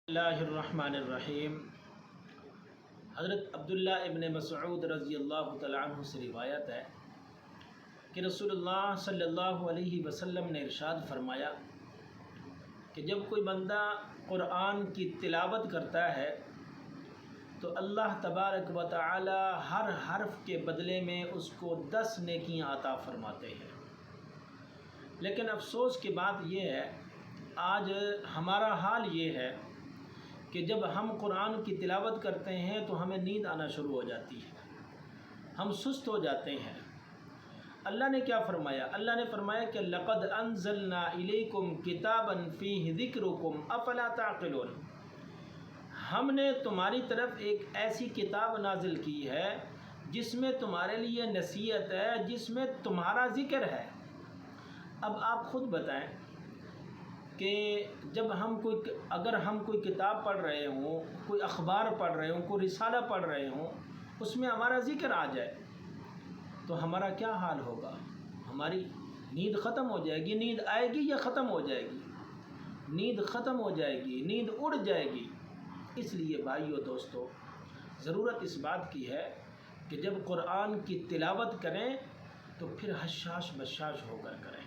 اللہ الرحمن الرحیم۔ حضرت عبداللہ ابن مسعود رضی اللہ تعالیٰ عنہ سے روایت ہے کہ رسول اللہ صلی اللہ علیہ وسلم نے ارشاد فرمایا کہ جب کوئی بندہ قرآن کی تلاوت کرتا ہے تو اللہ تبارک و تعالی ہر حرف کے بدلے میں اس کو 10 نیکیاں عطا فرماتے ہیں۔ لیکن افسوس کی بات یہ ہے، آج ہمارا حال یہ ہے کہ جب ہم قرآن کی تلاوت کرتے ہیں تو ہمیں نیند آنا شروع ہو جاتی ہے، ہم سست ہو جاتے ہیں۔ اللہ نے کیا فرمایا؟ اللہ نے فرمایا کہ لقد انزلنا الیکم کتابا فیہ ذکرکم افلا تعقلون، ہم نے تمہاری طرف ایک ایسی کتاب نازل کی ہے جس میں تمہارے لیے نصیحت ہے، جس میں تمہارا ذکر ہے۔ اب آپ خود بتائیں کہ جب اگر ہم کوئی کتاب پڑھ رہے ہوں، کوئی اخبار پڑھ رہے ہوں، کوئی رسالہ پڑھ رہے ہوں، اس میں ہمارا ذکر آ جائے تو ہمارا کیا حال ہوگا؟ ہماری نیند ختم ہو جائے گی۔ نیند آئے گی یا ختم ہو جائے گی؟ نیند ختم ہو جائے گی، نیند اڑ جائے گی۔ اس لیے بھائیو دوستو، ضرورت اس بات کی ہے کہ جب قرآن کی تلاوت کریں تو پھر حشاش بشاش ہو کر کریں۔